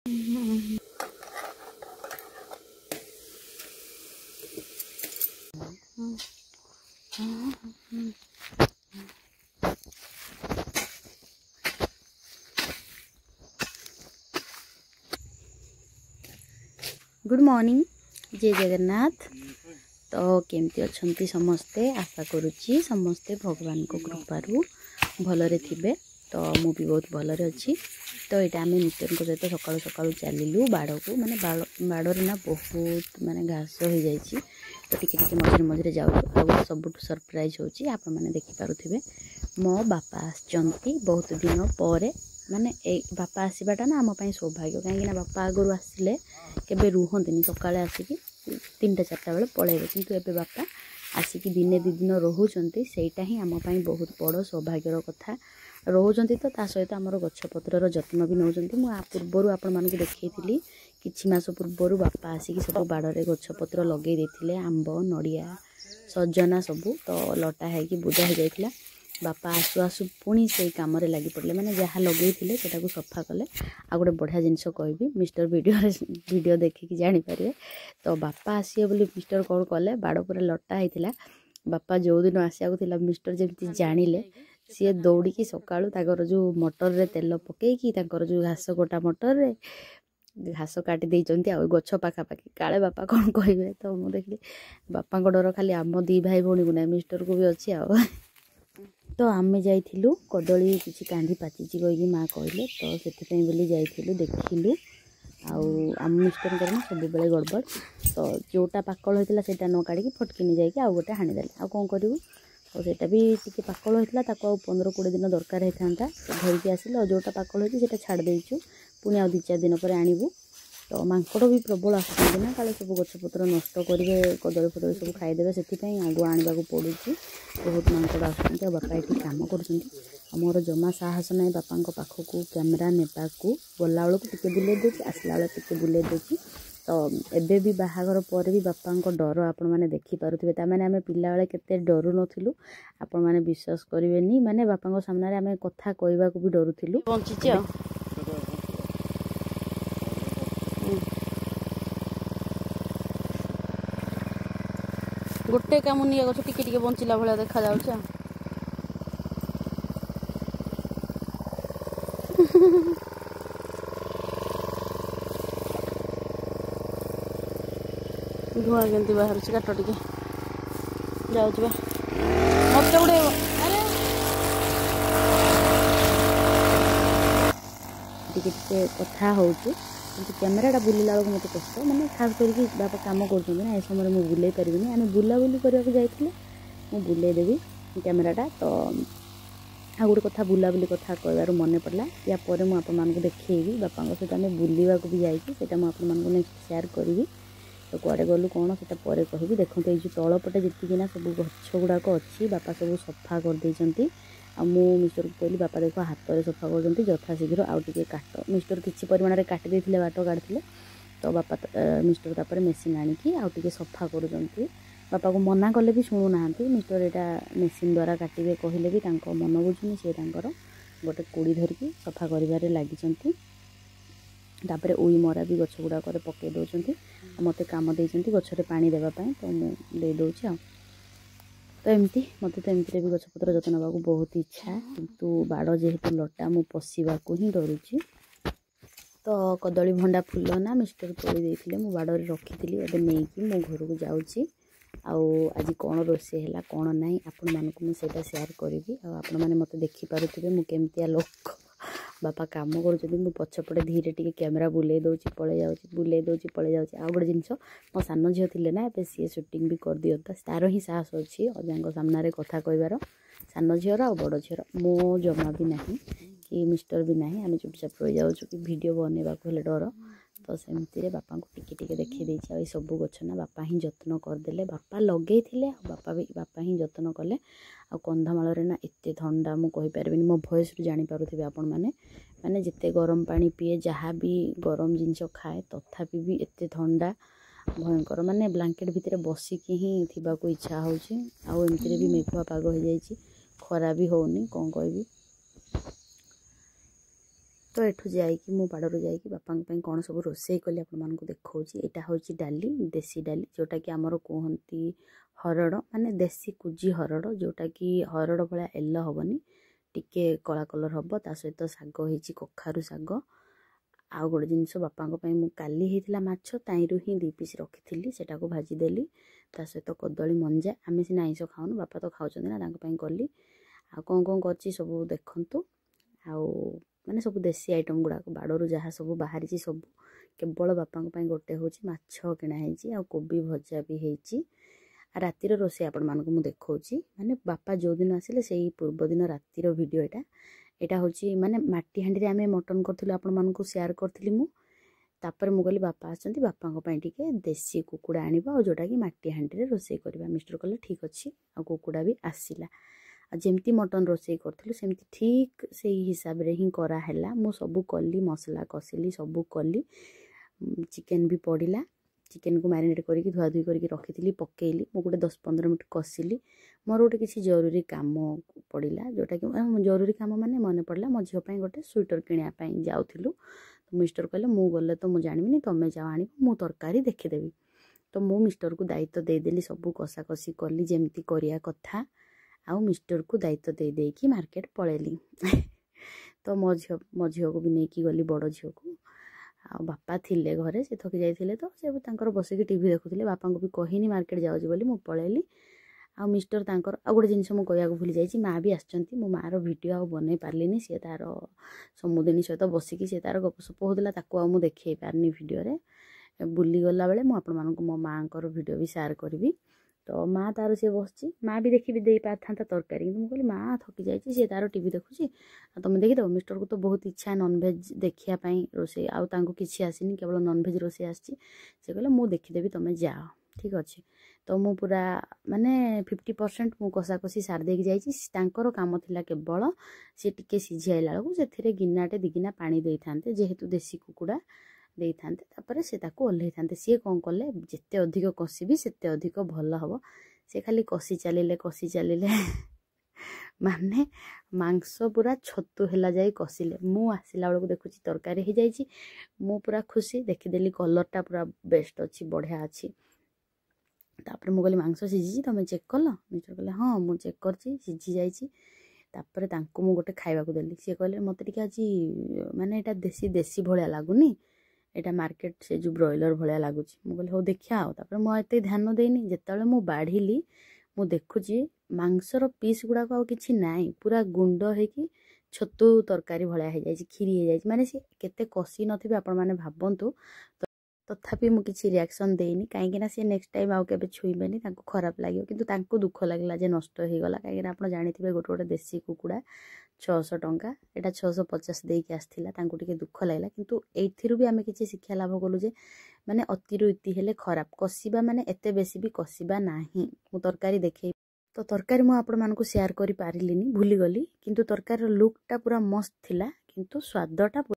Good morning, जय जगन्नाथ। तो केमती अच्छा समस्ते, आशा करुच्ची समस्ते भगवान को कृपारू भलरे थिबे। तो मु भी बहुत भलरे अच्छी। तो यहाँ आम मिस्टर सहित सकालू सकालू चलू बाड़ को, माने बाड़े ना बहुत माने घास हो जाइए। तो टिके मझे मझे जाऊँ। सब सरप्राइज होची आपण मैंने देखिपे। मो बापा आसचंती बहुत दिन पर, माने बापा आसवाटा ना आम सौभाग्य। कहीं बापा आगु आसिले केबे रुहंतिनी, सकाळे आसिकी 3-4 बेले पळेबे, किंतु एबे बापा आसिकी दिने 2 दिन रोहुचंती। सेटा ही आम पई बहुत बड़ सौभाग्यर कथा। रोहुचंती तो ता सहित आमर गछपत्रर जत्न भी नौचंती। मु आ पूर्वरु आपण मानकु देखैथिली, किछि मास पूर्वरु बापा आसिकी सब बाड़रे गछपत्र लगे देथिले, आंब, नड़िया, सजना सबू। तो लटा है कि बुझा हो जाइथिला। बापा आसु आसु पुणी से काम लगी पड़े, माने जहाँ लगे से सफा कले। आ गोटे बढ़िया जिनस कहबी, मिस्टर वीडियो देखिकी जानीपारे। तो बापा आसिए बोली मिस्टर कौन कले, बाड़ पूरा लटा होता। बापा जो दिन आसिया मिस्टर जमी जानिले, सी दौड़ी सकालू जो मटर रे तेल पकईकी जो घास कटा मटर रे घास काटी देइचंती। आ गछ पाखापाखि काले बापा कौन कहे। तो मुझे देखली बापा डर खाली आम 2 भाई भौणी को ना, मिस्टर को भी अच्छी आ। तो आम जाइलु कदली किसी कांदी पाचिची कहीकि माँ कहले, तो से बोली जाइलु देखिलु। आम मिस्टर ना सब बेले गड़बड़। तो जोटा पाकल होता है न काढ़ी फटकिनी जाकि आउ गोटे हाणीदे। आ कौन करूँ, तो सेटा भी टी पाकल होता है, 15-20 दिन दरकार होता धरिकी आसिले। जोटा पाकल होता छाड़ देचु, पुणी आ 2-4 दिन पर आणबू। तो मांकड़ भी प्रबल आसुँच ना, काले सब गछपत्र नष्ट करेंगे, कदली फदली सब खाईदे, से आगु आने को पड़ू। बहुत मांकड़ आसुँच। बापा ये कम कर मोर जमा साहस ना बापा पाखक कैमेरा नेबाकू। गला बेलू टे बुले दूसरी, आसला बेले टे बुले दूसरी। तो एबे भी बाहागर पर भी बापा डर आपण मैंने देखिपे। ताने आम पिला बेले केते डरू नथिलु, आपण मैंने विश्वास करेनि। माने बापा सामने आम कथा कहवाक भी डरुथिलु। गोटे कामुनिया गछ टिके टिके बंचिला भाया देखा जाउछ। धुआं केमती बाहर काट टिके जाउछ बा मत उड़ेब। अरे टिके टिके कथा होउछु, किंतु कैमेराटा बुलिला बेलू मत कष्ट। माने खास करके बापा काम कर ना, ए समय मुझे बुले पारि। आम बुलाबुली करने जाइए, मुझे बुलेदेवी कैमेराटा। तो आ गोटे कथा बुलाबुली कथा कहबार मन पड़ा। या पर मुझे देखी बापा सहित आम बुलवा भी जाइए, मुझे नेक्स्ट शेयर करी। तो कुआड़े गलु कौन से पर कहबी। देखो ये तलपटे जीतना सब गछ गुड़ाक अच्छी, बापा सब सफा कर। आ मु मिस्टर को कहली बापा देख हाथ में सफा कर यथा शीघ्र आउ टे काट। मिस्टर किसी परिमाण में काटी देते बाट काटते। तो बापा मिस्टर तापर मेसीन आणिकी आउ टे सफा कर। बापा को मना कले भी शुणुना, मिस्टर यहाँ मेसीन द्वारा काटे कहले भी मन बुझुनी। सी गोटे कोड़ी धरिकी सफा कर लगी। तापर उई मरा भी गछ गुड़ाक पकई दौरान मत कम देती गचरे पानी देवाई। तो मुझे दूसरी आ। तो एमती मत तो एमती भी गछपत्र जत्न नाक बहुत इच्छा, किंतु बाड़ जेहेतु लटा मु पशिबा ही डरुची। तो कदली भंडा फूल ना मिस्टर तोड़ी देते, मु बाड़े रखी एवं नहीं मो घर को जाऊँगी। आज कौन रोषे है कौन ना आपण मानक मुझे शेयर करी। आपण मैंने मत देखिपे मुझे लोक बापा कम कर पछपटे धीरे टिके कैमेरा बुले दूसरी पड़े जाऊँगी, बुले दूसरी पड़े जाऊँगी। आ गोटे जिनस मो सान झील थे ना, ए सी सुटिंग भी कर दिंता। तार ही साहस अच्छी अजा सामने कथा कहबार। सान झीर आ बड़ झीर मो जमा भी ना कि मिस्टर भी ना, आम चुपचाप रही जाऊँ कि वीडियो बनवाक हेल्ले डर। तो सेमती बापा को टिके टिके देखी देती। आ सब गछ ना बापा ही जत्न करदे। बापा लगे बापा ही जत्न कले। आ कंधमाल ना एत ठंडा मु कहीपरि। मो भॉइस रु जानीपे आपण मैंने माने जिते गरम पानी पिए, जहाँ भी गरम जिनस खाए, तथापि भी एत ठंडा भयंकर। माने ब्लांकेट भितर बसिकी ही थी इच्छा होची। आउ एमती भी मेघुआ पाग हो जाइए, खरा भी होनी कौन कहबी। तो एठू जाइकी मु बाड़ू जाइकी बापा कौन सब रोषे कली आपको देखा यहाँ हूँ डाली देसी डाली जोटा कि आमर कहती हरड़ माने देसी कुजी हरड़ जोटा कि हरड़ भाया एल हेनी टिके कला कलर हम ता सहित शाग हो कखारू शाग आउ गोटे जिनस बापा काली होता माछ ताईरू ही 2 पीस रखी से भाजीदेली ता सहित कदली मंजा आम सीना आईस खाऊन बापा तो खाऊँ ना कली आ कौन कौन कर सब देखु आउ माने सब देसी आइटम गुड़ाक बाड़ू जहाँ सब बाहरी सब केवल बापा गोटे हूँ माछ किणाई आ कोबी भजा भी होती रातिर रोषे आपण मानक मु देखौची माने बापा जो दिन आसिले से पूर्व दिन रातिर वीडियो एटा होची माने माटी हांडी रे आमे मटन करथिलु आपण मानक शेयर करथिलि मु तापर मु कहली बापा आछंती बापा को पई टिके देसी कुकुड़ा आनिबा और जोटा कि माटी हांडी रे रोषे करबा मिस्टर कहले ठीक अछि आ कुकुड़ा भी आसिला आ जेमती मटन रोषे करथिलु सेमती ठीक सेही हिसाब रे ही करा हैला मु सब कली मसला कसिली सब कली चिकन भी पड़िला चिकेन को मैरिनेट करके धुआ धुई करके रखी पकेली मु गोटे 10-15 मिनट कसिली मोर गोटे किसी जरूरी काम पड़ा जोटा कि जरूरी काम माने मन पड़ा मो झील गोटे स्वेटर किणापी जाऊँ मिस्टर कहले मु गले तो मुझे जानवी तुम जाओ आण मु तरकारी देखीदेवी तो मु मिस्टर को दायित्व देदेली सब कषा कषि कली जमती करिया कथा आउ मिस्टर को दायित्व दे देकी मार्केट पलैली तो मो झील को भी नहीं गली बड़ झील को आ बापा थिले घरे से थकी जाइथिले तो से तांकर बसिकी टीवी देखुथिले बापा को भी कहिनी मार्केट जाउजी बोली मु पळेली आ मिस्टर तांकर आ गोटे जिनस मु कहया को भूली जाइछि माँ भी आछंती मो माँ रो वीडियो आ बनै पारलिनी से तार समुदिनी सहित बसिकी से तार गपसप होदला ताको आ मु देखै पारनी वीडियो रे बुली गला बेले मु आपण मानक मो माँ को वीडियो भी शेयर करबी तो माँ तार सी बसची माँ भी देखी भी दे पारथा तरकारी किंतु कहली माँ थकी जाइए सी तार टीवी देखुची तुम देखीदेव मिस्टर को तो बहुत इच्छा नॉनवेज देखापी रोषे आउ किसी आसनी केवल नॉनवेज रोषे आसी से कहले मु देखीदेवी तुम जाओ ठीक अच्छे तो मु पूरा माने 50% मु कषा कषि सार देकी जाइए तांकर काम थिला केवल सी टिके सिझी आइला बेलू से गिनाटे 2 गिना पानी दे थांते जेहेतु देसी कुकुड़ा दे थांते तापर से ताको ओल्हे थांते सी कौन कले जिते अधिक कषिबी सेते अधिक भल हम से खाली कषि चलिले माने मांस पूरा छतु हैला जाई कषिले मु आसिला बेलू देखुची तरकारी हो जाइए मु पूरा खुशी देखीदेली कलरटा पूरा बेस्ट अच्छी बढ़िया अच्छी तापर मु कहली मांस सिझी तुम चेक कल मिस्टर कहले हाँ मु चेक करची सिझी जाइए तापर तांको मु गोटे खाइबा को देली सी कहले मते टिके आज माने एटा देसी देसी भलिया लागुनी एटा मार्केट से जो ब्रॉयलर भलिया लागुची मु कहले हो देखिया आ तापर मु एते ध्यान देनी जेतेबेले मु बाढ़िली मु देखुची मांसर पीस गुड़ा को किछि नाई पूरा गुंड होइकी छतु तरकारी भलिया हो जाइछि खीरी हो जाइछि माने से केते कषि नथिबे आपण माने भाबंतु तथापि मु किछि रिएक्शन देनी कहीं सी नेक्स्ट टाइम आउ केबे छुईबेनी तांको खराब लागियो किंतु तांको दुख लागला जे नष्ट हो गला कहीं आपण जानिथिबे गोटे गोटे देसी कुकुड़ा 600 टंका एटा 650 देकी आस्थिला तांको टिके दुख लागला किंतु एथिरु भी आमे किछि शिक्षा लाभ कलु जे माने अतिरु इति हेले खराब कषिबा माने एते बेसी भी कषिबा नाही मु तरकारी देखै तो तरकारी मु आपण मानको शेयर करि पारिलिनी भूली गली किंतु तरकारी लुकटा पूरा मस्त थिला किंतु स्वादटा